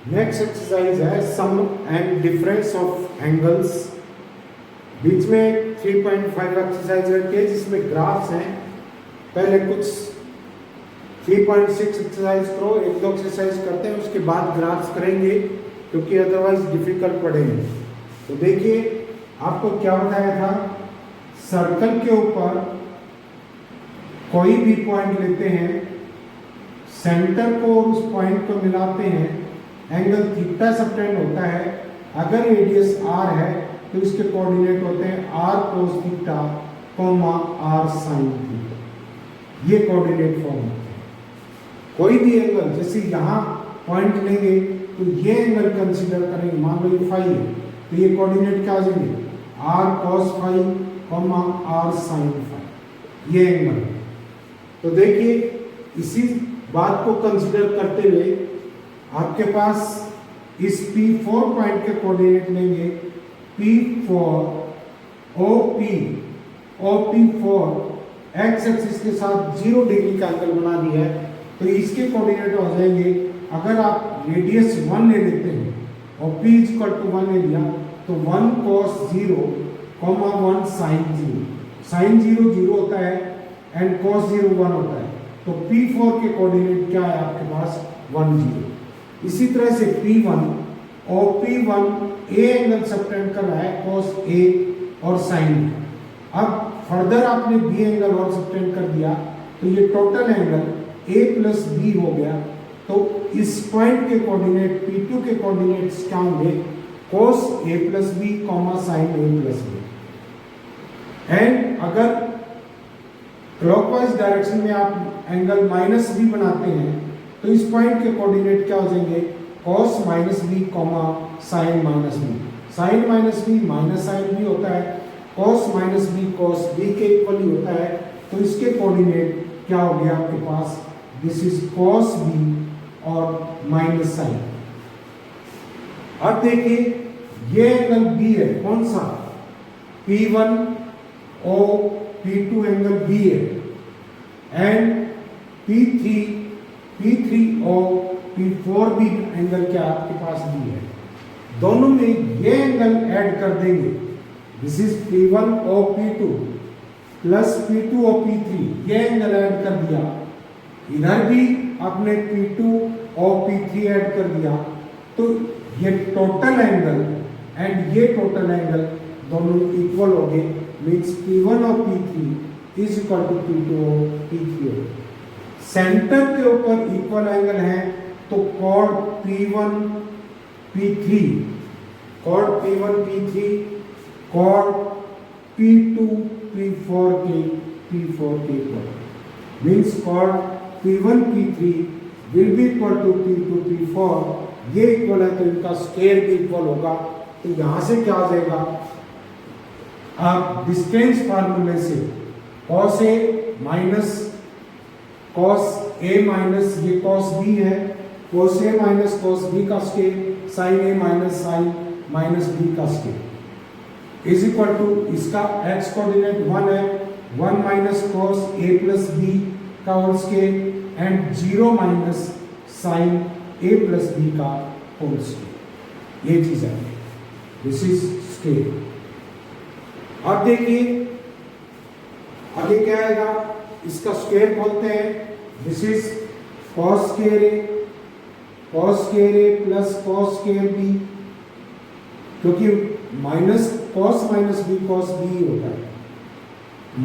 Next exercise है सम and difference of angles. बीच में 3.5 exercise रखी है जिसमें ग्राफ्स हैं। पहले कुछ 3.6 एक्सरसाइज करो, एक दो एक्सरसाइज करते हैं, उसके बाद ग्राफ्स करेंगे क्योंकि अदरवाइज डिफिकल्ट पड़ेंगे। तो देखिए आपको क्या बताया था, सर्कल के ऊपर कोई भी पॉइंट लेते हैं, सेंटर को और उस पॉइंट को मिलाते हैं, एंगल थीटा सबटेंड होता है। अगर रेडियस आर है तो इसके कोऑर्डिनेट होते हैं R cos theta comma R sine theta. ये कोऑर्डिनेट फॉर्म होते हैं। कोई भी एंगल, जैसे यहाँ पॉइंट लेंगे तो ये एंगल कंसीडर करेंगे, मान लो ये फाई है तो ये कोऑर्डिनेट क्या आ जाएंगे, R cos phi comma R sine phi, ये एंगल। तो देखिए इसी बात को कंसीडर करते हुए आपके पास इस P4 पॉइंट के कोऑर्डिनेट लेंगे P4 OP4 एक्स एक्सिस के साथ 0 डिग्री का एंगल बना दिया है। तो इसके कोऑर्डिनेट हो जाएंगे, अगर आप रेडियस 1 ले लेते हैं और P इक्वल टू 1 ले लिया तो 1 cos 0 कॉमा 1 sin 0, sin 0 0 होता है एंड cos 0 1 होता है। तो P4 के कोऑर्डिनेट क्या है आपके पास 1 0। इसी तरह से P1 और P1 ए एंगल सबटेंड कर रहा है cos A और sin। अब फर्दर आपने B एंगल और सबटेंड कर दिया तो ये total angle A plus B हो गया। तो इस पॉइंट के कोऑर्डिनेट P2 के कोऑर्डिनेट्स क्या होंगे, cos A plus B comma sin A plus B। And अगर क्लॉकवाइज डायरेक्शन में आप एंगल माइनस B बनाते हैं तो इस पॉइंट के कोऑर्डिनेट क्या हो जाएंगे, cos minus B comma sine minus B. Sine minus B minus sine B होता है, cos minus B cos B के इक्वल ही होता है। तो इसके कोऑर्डिनेट क्या हो गया आपके पास, दिस इज cos बी और माइनस साइन। अब देखिए ये एंगल बी है, कौन सा, P1 O P2 angle B है एंड P3 और P4 भी एंगल क्या आपके पास भी है। दोनों में ये एंगल ऐड कर देंगे, दिस इज P1 और P2 प्लस P2 और P3, ये एंगल ऐड कर दिया। इधर भी आपने P2 और P3 ऐड कर दिया तो ये टोटल एंगल एंड ये टोटल एंगल दोनों इक्वल हो गए, मीन्स P1 और P3 is equal to P2 और P3 हो। सेंटर के ऊपर इक्वल एंगल है तो code P1 P3 code P1 P3 code P2 P4 के इक्वल, मीन्स कॉड P1 P3 will be equal to P2 P4। ये इक्वल है तो इनका स्क्वायर भी इक्वल होगा। तो यहां से क्या आ जाएगा, आप डिस्टेंस फार्मूले से cos A minus cos A minus ये cos B है, cos A minus cos B का square, sin A minus sin minus B का स्क्वायर इज इक्वल टू, इसका x कोऑर्डिनेट 1 है, 1 minus cos A plus B का whole square and 0 minus sin A plus B का whole square. ये चीज है, this is square. अब देखिए आगे क्या आएगा, इसका स्क्वायर बोलते हैं, this is cos square A plus cos square B, क्योंकि minus cos minus B cos B होता है,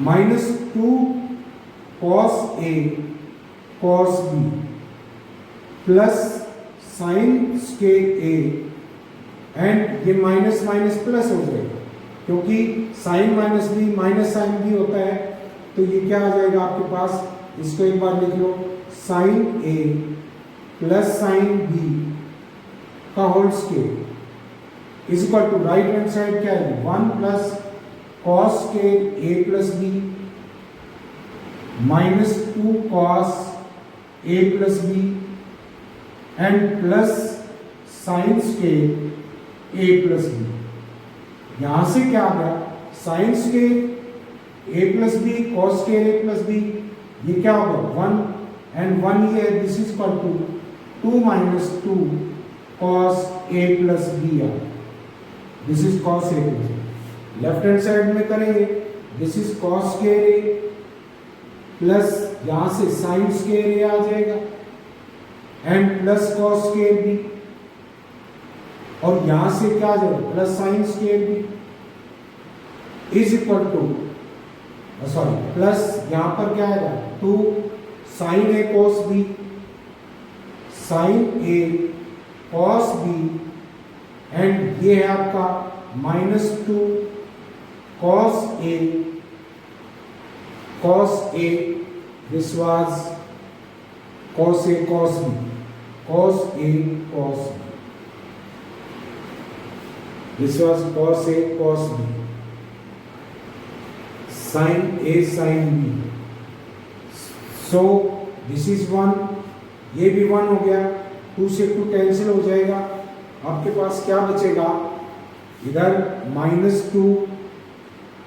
minus 2 cos A cos B plus sine square A and ये माइनस माइनस प्लस हो जाएगा, क्योंकि sine minus B minus sine B होता है। तो ये क्या आ जाएगा आपके पास, इसको एक बार लिख लो, साइन ए प्लस साइन बी का whole square is equal to right hand side क्या है 1 plus cos square A plus B minus 2 cos A plus B and plus sine square A plus B. यहां से क्या आ गया, sine square A plus B cos square A plus B, ये क्या होगा 1 एंड 1 ये है, this is equal to 2 minus 2 cos a plus b आया, this is cos a plus b। Left hand side में करेंगे, this is cos square a plus यहां से sin square a आ जाएगा and plus cos square b, और यहां से क्या आ जाएगा plus sin square b is equal to sorry plus यहां पर क्या आएगा 2 sin a cos b, sin a cos b and ये है आपका -2 cos a this was cos a cos b, cos a cos b, this was cos a cos b, sin a sin b, so this is 1, ये भी 1 हो गया, 2 से 2 cancel हो जाएगा, आपके पास क्या बचेगा इधर -2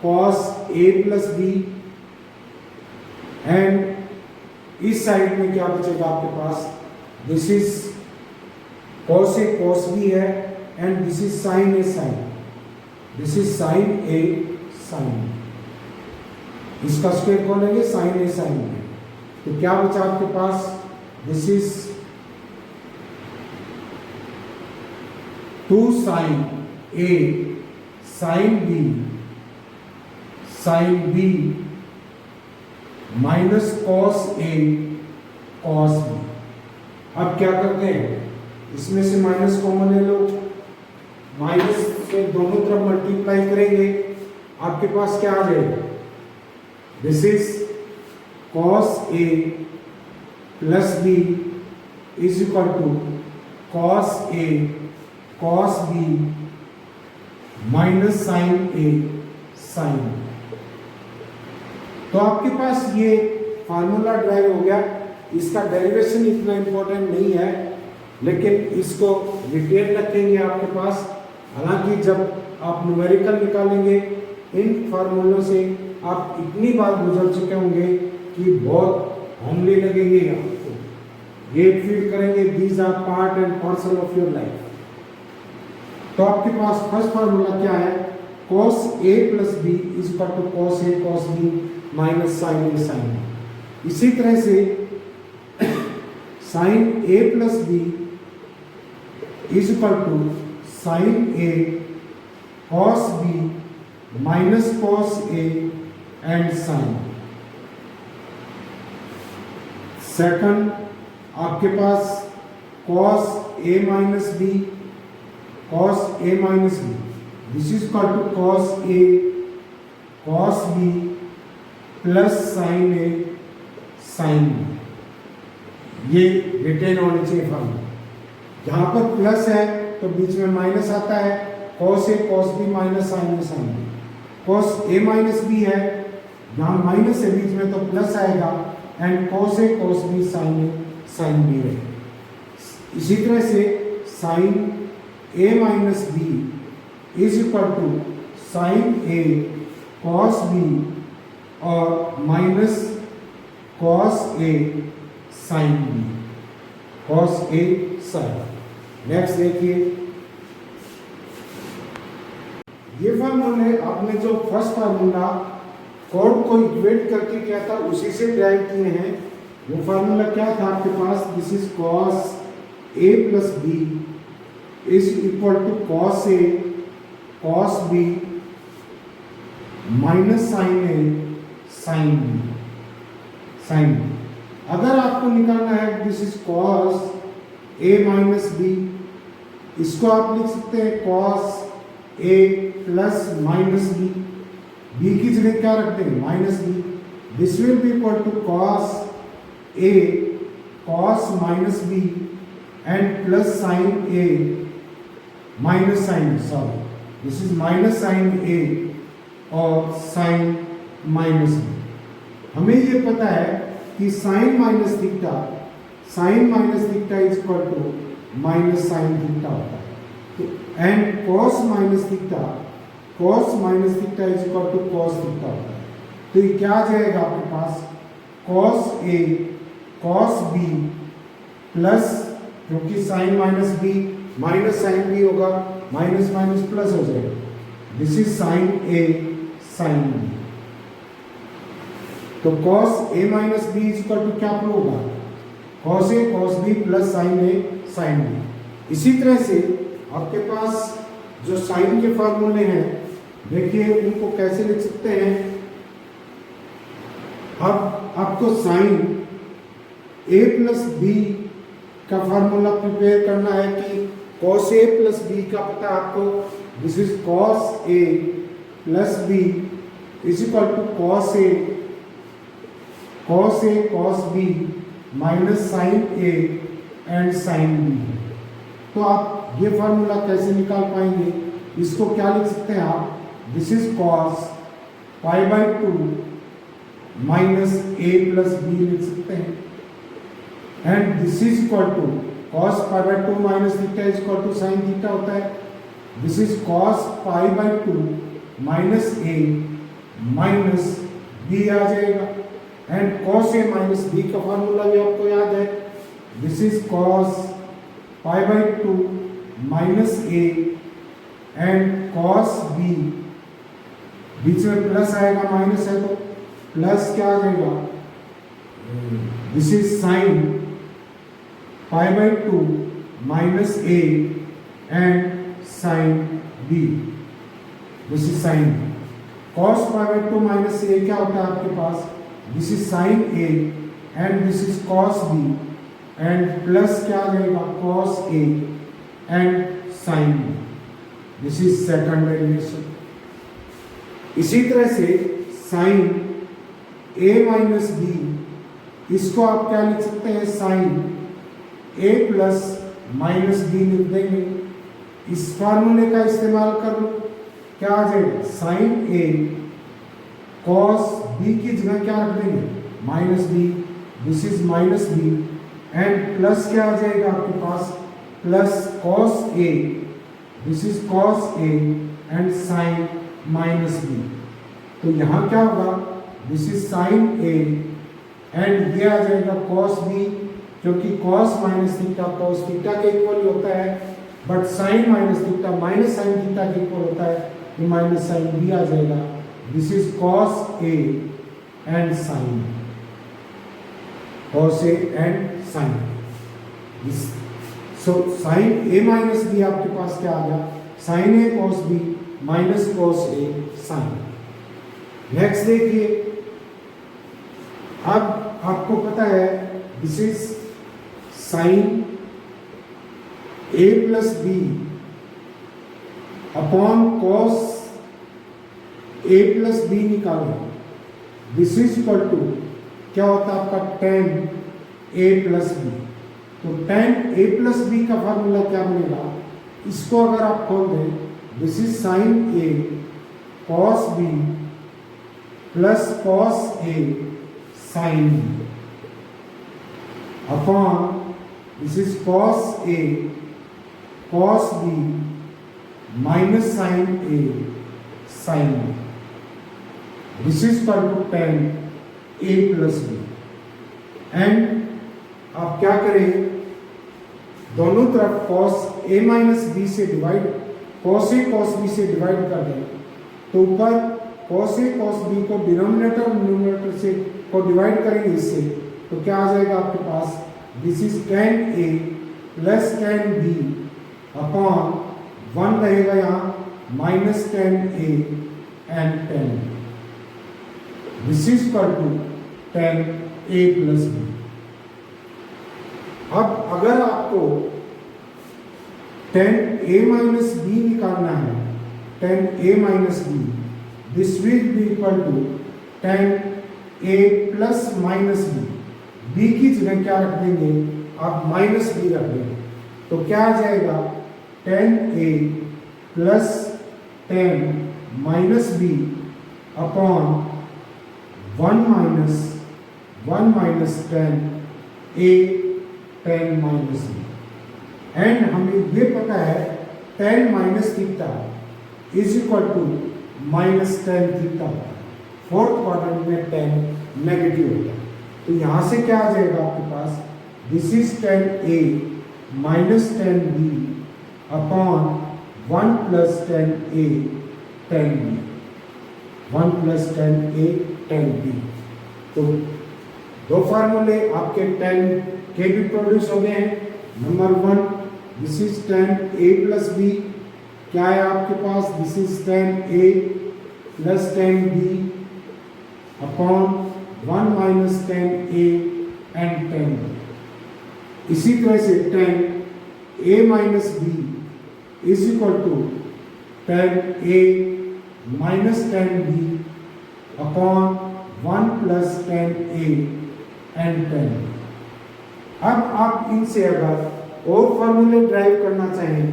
cos a plus b and इस साइड में क्या बचेगा आपके पास, this is cos a cos b है and this is sin a sin, this is sin a sin, इसका स्क्वायर कौन लेंगे sin a sin b, तो क्या बचा आपके पास, this is 2 sin a sin b minus cos a cos b। अब क्या करते हैं, इसमें से माइनस कॉमन ले लो, माइनस से दोनों तरफ मल्टीप्लाई करेंगे, आपके पास क्या आ जाएगा, this is cos a plus b is equal to cos a cos b minus sin a sin b। तो आपके पास ये फार्मूला ड्राइव हो गया, इसका डेरिवेशन इतना इंपॉर्टेंट नहीं है, लेकिन इसको डिटेल रखेंगे आपके पास। हालांकि जब आप न्यूमेरिकल निकालेंगे इन फार्मूलों से आप इतनी बार गुजर चुके होंगे कि बहुत होमली लगेंगे आपको, ये फील करेंगे these are part and parcel of your life. तो आपके पास फर्स्ट फार्मूला क्या है, cos a plus b is equal to cos a cos b minus sin a sin b। इसी तरह से sin a plus b is equal to sin a cos b minus cos a and sin। Second आपके पास cos a minus b this is equal to cos a cos b plus sin a sin b। ये written होनी चाहिए formula, जहां पर plus है तो बीच में माइनस आता है, cos a cos b minus sin a sin b, cos a minus b है, यहाँ माइनस है बीच में तो प्लस आएगा and cos a cos b sin a sin b रहेगा। इसी तरह से sin a minus b is equal to sin a cos b और minus cos a sin b, cos a sin। Next देखिए, ये फार्मूले आपने जो फर्स्ट फार्मूला कोड को इक्वेट करके किया था उसी से ड्राइव किए हैं। वो फार्मूला क्या था आपके पास, this is cos a plus b is equal to cos a cos b minus sin a sin b। अगर आपको निकालना है this is cos a minus b, इसको आप लिख सकते हैं cos a plus minus b, b की जगह क्या रखते हैं minus b, this will be equal to cos a cos minus b and plus sin a minus sin, sorry this is minus sin a और sin माइनस b। हमें ये पता है कि sin minus theta is equal to minus sin theta होता है, तो and cos minus theta is equal to cos theta होता है। तो ये क्या आ जाएगा आपके पास, cos a cos b plus, क्योंकि sin minus b minus sine B होगा, माइनस माइनस प्लस हो जाएगा। This is sine A sine B. तो cos A minus B is equal to क्या प्रूव होगा? Cos A cos B plus sine A sine B. इसी तरह से आपके पास जो साइन के फॉर्मूले हैं, देखिए उनको कैसे लिख सकते हैं। अब आपको साइन ए प्लस बी का फॉर्मूला प्रिपेयर करना है कि कॉस ए प्लस बी का पता आपको। This is cos A plus B is equal to cos A cos B minus sine A and sine B. तो आप ये फॉर्मूला कैसे निकाल पाएंगे? इसको क्या लिख सकते हैं आप? This is cos pi by 2 minus a plus b लिख सकते हैं। And this is equal to cos pi by 2 minus theta is equal to sine theta होता है। This is cos pi by 2 minus a minus b आ जाएगा। And cos A minus b का formula भी आपको याद है। This is cos pi by 2 minus a and cos b, बीच में प्लस आएगा, माइनस है तो प्लस क्या आ जाएगा? This is sine pi by 2 minus a and sine B. This is sine cos pi by 2 minus a क्या होता है आपके पास? This is sine A and this is cos b and plus क्या आ जाएगा? Cos A and sine B. This is second derivation. इसी तरह से साइन ए माइनस बी, इसको आप क्या लिख सकते हैं? साइन ए प्लस माइनस बी लिख देंगे। इस फार्मूले का इस्तेमाल कर लो, क्या आ जाएगा? साइन ए कॉस बी की जगह क्या रख देंगे? Minus B. This is minus b and plus क्या आ जाएगा आपके पास? Plus cos a, this is cos A and sine minus b. तो यहाँ क्या होगा? This is sine A and ये आ जाएगा कॉस बी, क्योंकि cos minus theta cos theta के इक्वल होता है, but sine minus theta minus sine theta के इक्वल होता है, ये माइनस साइन बी आ जाएगा। This is cos A and sine, cos A and sine. So sine A minus B आपके पास क्या आ गया? Sine A cos B minus cos A sine. Next देखिए, अब आपको पता है this is sine A plus B upon cos A plus B निकालो। दिस इज इक्वल टू क्या होता है आपका? टेन ए प्लस बी। तो टेन ए प्लस बी का फॉर्मूला क्या बनेगा? इसको अगर आप खोल दें, this is sine A cos B plus cos A sine B upon this is cos A cos B minus sine A sine B. This is equal to tan A plus B. And आप क्या करें? दोनों तरफ cos ए minus B से divide, cos ए cos B से divide कर दें, तो ऊपर कॉस ए कॉस बी को डिनोमिनेटर और न्यूमरेटर से को डिवाइड करेंगे इससे, तो क्या आ जाएगा आपके पास? This is tan A plus tan b upon 1 रहेगा यहाँ minus tan a and tan b. This is equal to tan A plus b. अब अगर आपको टेन ए माइनस बी निकालना है, tan a minus B, this will be equal to tan A plus minus b. B की जगह क्या रख देंगे आप? माइनस बी रख देंगे। तो क्या आ जाएगा? Tan A plus tan minus b upon 1 minus tan a tan minus b. And हमें ये पता है tan minus theta is equal to minus tan theta. Fourth quadrant में टेन नेगेटिव होता है, तो यहाँ से क्या आ जाएगा आपके पास? This is tan a minus tan b upon 1 plus 10a tan b, 1 plus 10a tan b। तो दो फार्मूले आपके tan के भी प्रोड्यूस हो गए हैं। Number 1, this is tan a plus b, क्या है आपके पास, this is tan a plus tan b upon 1 minus tan a and tan b। इसी तरह से tan a minus b is equal to tan a minus tan b upon 1 plus tan a and tan b। अब आप इनसे अगर और फॉर्मूले drive करना चाहें,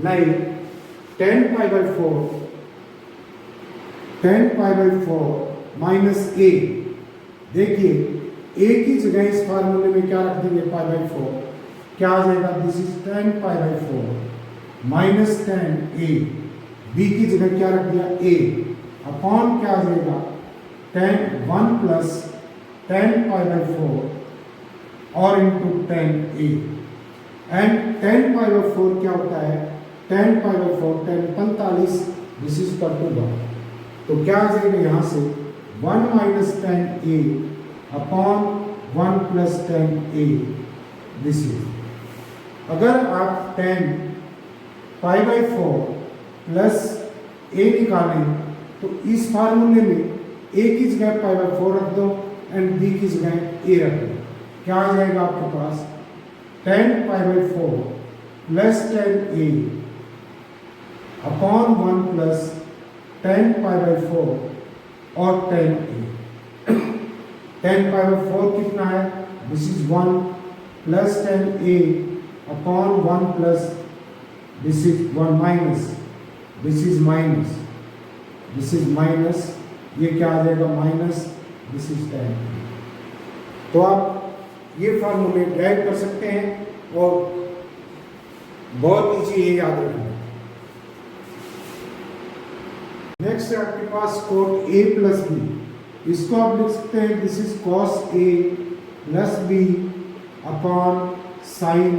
like tan pi by 4 minus a, देखिए a की जगह इस फार्मूले में क्या रख देंगे, पाई बाई 4, क्या आ जाएगा, this is tan pi by 4 minus tan a, b की जगह क्या रख दिया a, अपॉन क्या आ जाएगा, tan 1 plus tan pi by 4 और into tan a, and tan pi by 4 क्या होता है, tan pi by 4 tan 45, this is equal to 1। तो क्या आ जाएगा यहाँ से 1 minus tan a upon 1 plus tan a, this is. अगर आप tan pi by 4 plus a निकालें तो इस फार्मूले में a की जगह पाई बाई 4 रख दो एंड b की जगह a रख दो, क्या आ जाएगा आपके पास, tan pi by 4 plus tan a upon 1 plus tan pi by 4 और tan a। tan pi by 4 कितना है, this is 1 plus tan a upon 1 plus, this is 1 minus, this is minus, this is minus, ये क्या आ जाएगा minus, this is tan a। तो आप ये फार्मूले ड्राइव कर सकते हैं और बहुत इजी है याद रखना। नेक्स्ट है आपके पास cot a प्लस b, इसको आप लिख सकते हैं this is cos a plus b upon sin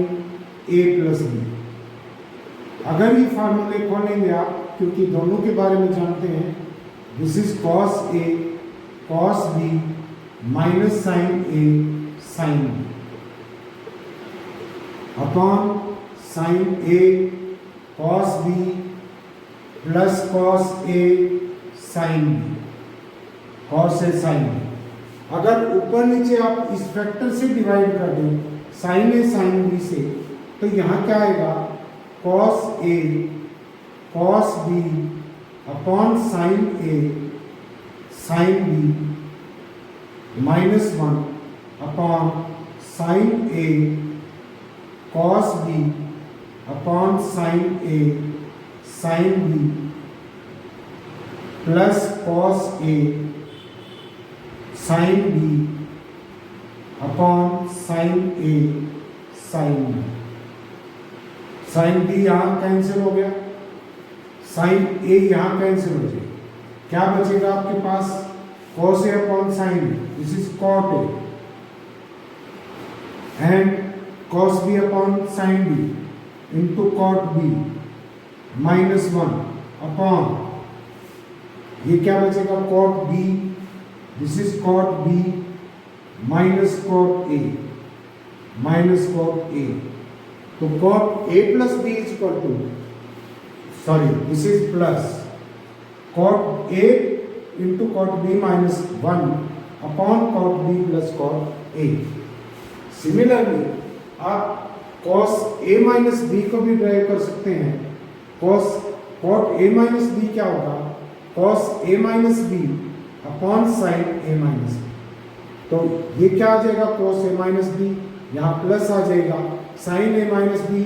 a plus b। अगर ये फार्मूले खोलेंगे आप, क्योंकि दोनों के बारे में जानते हैं, this is cos a cos b minus sin a sin b upon sin a cos b plus cos a sin b, cos a sin b। अगर ऊपर नीचे आप इस फैक्टर से डिवाइड कर दें sin a sin b से, तो यहाँ क्या आएगा, cos a cos b upon sin a sin b minus 1 upon sin a cos b upon sin a sin b plus cos a sin b upon sin a sin b। sin b यहाँ cancel हो गया, sin a यहाँ cancel हो जाएगा, क्या बचेगा आपके पास, cos a upon sin a, this is cot a and cos b upon sin b into cot b minus 1 upon, ये क्या बचेगा, cot b, this is cot b minus cot a, minus cot a। तो cot a plus b is equal to, sorry this is plus cot a into cot b minus 1 upon cot b plus cot a। Similarly आप cos a minus b को भी drive कर सकते हैं, cot a minus b क्या होगा, cos a minus b upon sin a minus b। तो ये क्या आ जाएगा, cos a माइनस b, यहाँ प्लस आ जाएगा, sin a माइनस b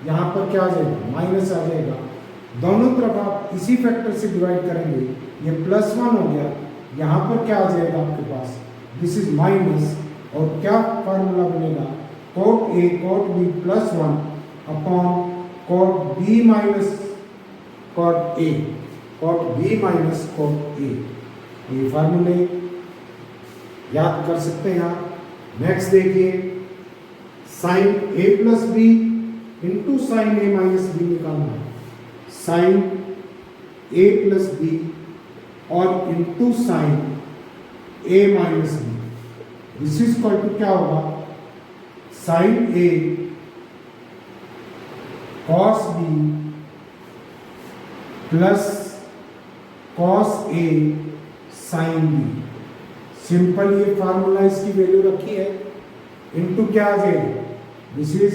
यहाँ पर क्या आ जाएगा, माइनस आ जाएगा। दोनों तरफ आप इसी फैक्टर से डिवाइड करेंगे, ये प्लस 1 हो गया, यहाँ पर क्या आ जाएगा आपके पास, दिस इज माइनस, और क्या फार्मूला बनेगा, cot a cot b plus 1 upon cot b minus cot a, cot b minus cot a। ये फार्मूले याद कर सकते हैं आप। नेक्स्ट देखिए sin a plus b into sine A minus B निकालना है, साइन ए प्लस बी और into sine A minus B. This is equal to क्या होगा, sine A cos B plus cos A sine B. Simple ये formula इसकी value रखी है, into क्या आ जाएगा, this is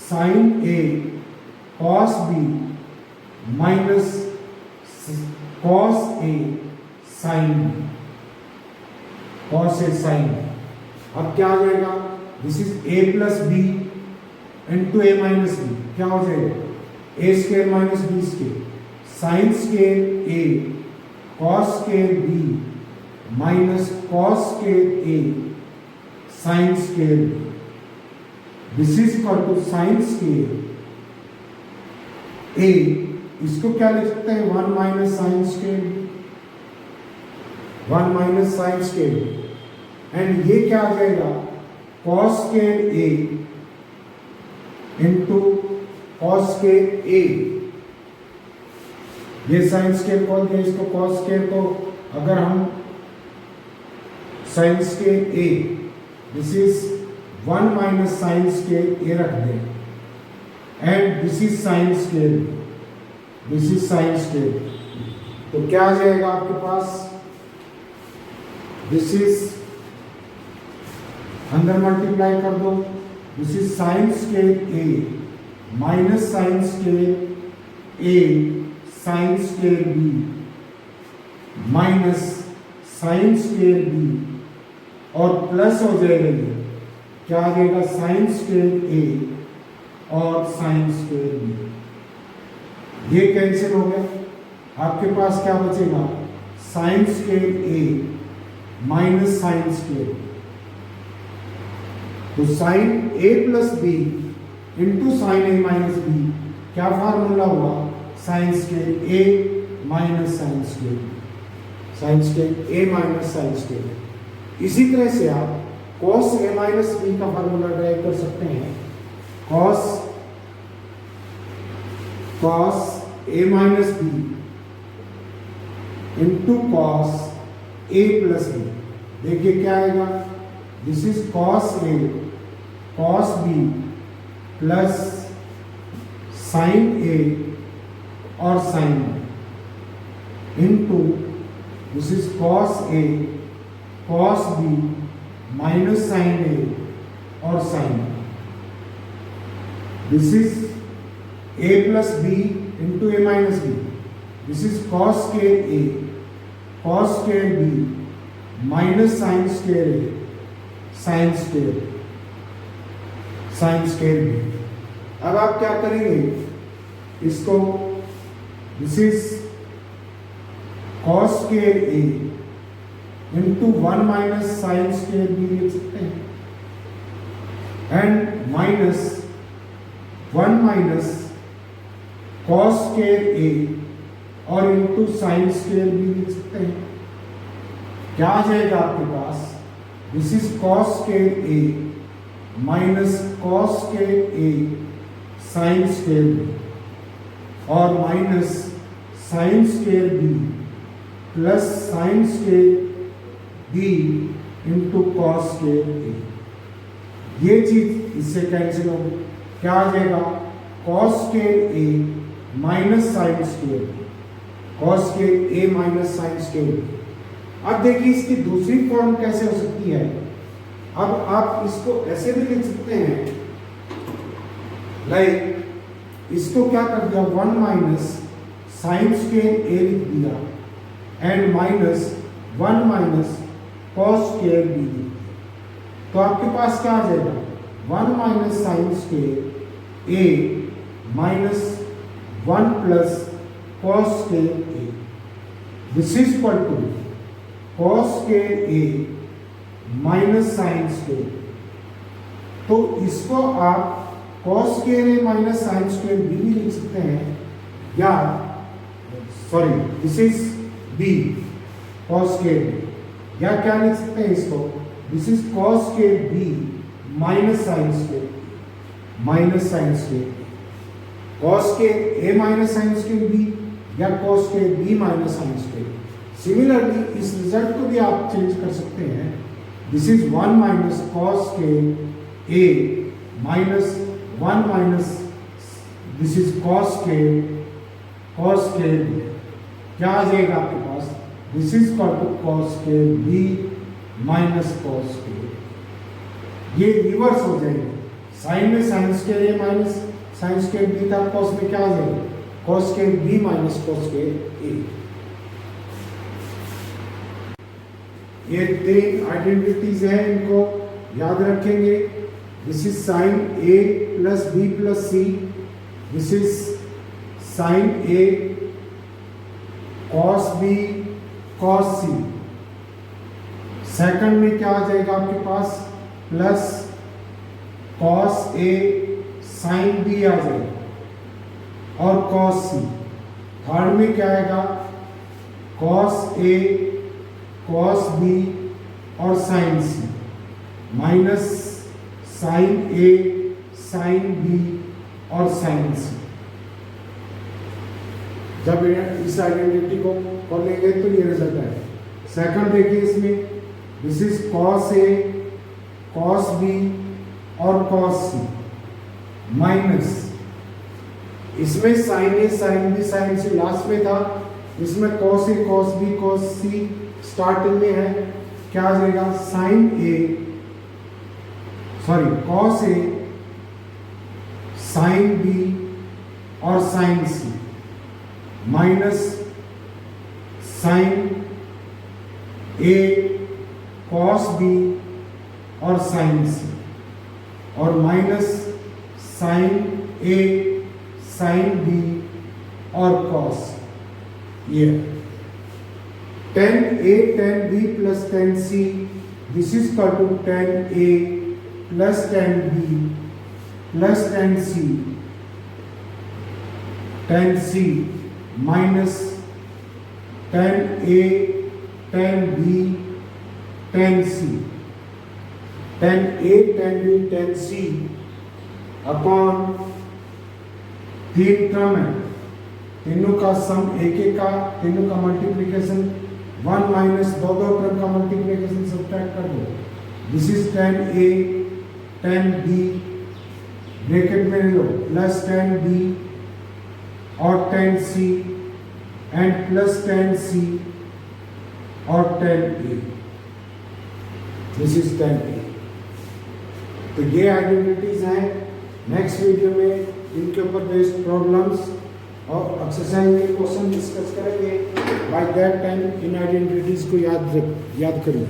sine A cos B minus cos A sine B, cos A sine B. अब क्या आ जाएगा, this is a plus b into a minus b, क्या हो जाएगा, a square minus b square, sine square a cos square B minus cos square a sine square b. This is equal to sine square a, इसको क्या लिख सकते हैं, 1 minus sine square b, 1 minus sine square b, and ये क्या आ जाएगा, cos square a into cos square a. ये साइन स्क्वायर कॉल दिया, इसको कॉस स्क्वायर, तो अगर हम sine square A, this is 1 minus sine square a रख दें, and this is sine square, this is sine square, तो क्या आ जाएगा आपके पास, दिस इज अंदर मल्टीप्लाई कर दो, this is sine square A minus sine square a sine square B minus sine square b, और प्लस हो जाएगा ये, क्या आ जाएगा, साइन स्क्वायर ए और साइन स्क्वायर बी। ये कैंसिल हो गया, आपके पास क्या बचेगा, साइन स्क्वायर ए माइनस साइन स्क्वायर, तो साइन ए प्लस बी इंटू साइन ए माइनस बी, क्या फार्मूला हुआ, साइन स्क्वायर ए minus sine square b, sine square ए माइनस साइन स्क्वायर बी। इसी तरह से आप कॉस ए माइनस बी का फार्मूला ड्राइव कर सकते हैं, कॉस ए माइनस बी इंटू कॉस ए प्लस बी। देखिए क्या आएगा, this is cos A cos B plus sine a और sine b into this is cos A cos B minus sine a और sine B. This is a plus b into a minus B, this is cos square a cos square B minus sine square a sine square b. अब आप क्या करेंगे, इसको this is cos square a into 1 minus sine square B लिख सकते हैं, and minus 1 minus cos square a और into sign square B लिख सकते हैं। क्या आ जाएगा आपके पास, this is cos square A minus cos square a sine square b और minus sine square b plus sine square b into cos square a. ये चीज इससे कैंसिल होगी, क्या आ जाएगा, कॉस स्क्वायर ए minus sine square b, cos square ए minus sine square b. अब देखिए इसकी दूसरी फॉर्म कैसे हो सकती है, अब आप इसको ऐसे भी लिख सकते हैं, लाइक इसको क्या कर दिया, 1 माइनस साइन स्क्वायर ए लिख दिया and minus 1 minus cos square B लिख दिया, तो आपके पास क्या आ जाएगा, 1 minus sine square A minus 1 plus cos square A, this is equal to cos square A minus sine square. तो इसको आप कॉस स्क्वायर ए माइनस साइन स्क्वायर बी भी लिख सकते हैं, या sorry this is B cos square B, या क्या लिख सकते हैं इसको, this is cos square B minus sine square cos के ए माइनस साइन स्क्वायर बी या कॉस के B minus sine square. Similarly इस रिजल्ट को भी आप चेंज कर सकते हैं। दिस इज 1 माइनस कॉस के ए minus 1 minus this is cos के बी। क्या आ जाएगा आपके पास? This is equal to cos के बी माइनस कॉस के। ये रिवर्स हो जाएगा। साइन में साइन स्क्वायर ए माइनस साइन स्क्वायर बी था, कॉस में क्या आ जाएगा? कॉस के बी माइनस कॉस के ए। ये 3 आइडेंटिटीज है, इनको याद रखेंगे। This is sine A plus B plus C, this is sine A cos B cos C. Second में क्या आ जाएगा आपके पास? Plus cos A sine B आ जाएगा और कॉस सी। थर्ड में क्या आएगा? कॉस ए कॉस बी और sine C minus sine A sine B और साइन सी। जब इस आइडेंटिटी को कर लेंगे तो ये रिजल्ट आएगा। सेकंड देखिए इसमें, this is cos A cos B और कॉस सी माइनस इसमें sine A sine B sine C last में था, इसमें कॉस ए cos B cos C starting में है। क्या आ जाएगा? Sine A sorry cos A sine B और sine C minus sine A cos B और साइन सी और minus sine A sine B और कॉस। ये tan A tan B plus tan C, this is equal to tan A plus tan B plus tan C minus tan A tan B tan C। tan A tan B tan C upon 3 term है, तीनों का सम एक का, तीनों का multiplication 1 minus दो term का multiplication subtract कर दो। This is tan A tan B bracket में लो प्लस tan B और tan C and plus tan C और tan A। This is tan A। तो ये आइडेंटिटीज हैं। नेक्स्ट वीडियो में इनके ऊपर बेस्ड प्रॉब्लम्स और एक्सरसाइज के क्वेश्चन डिस्कस करेंगे। By that time in identities को याद करिए।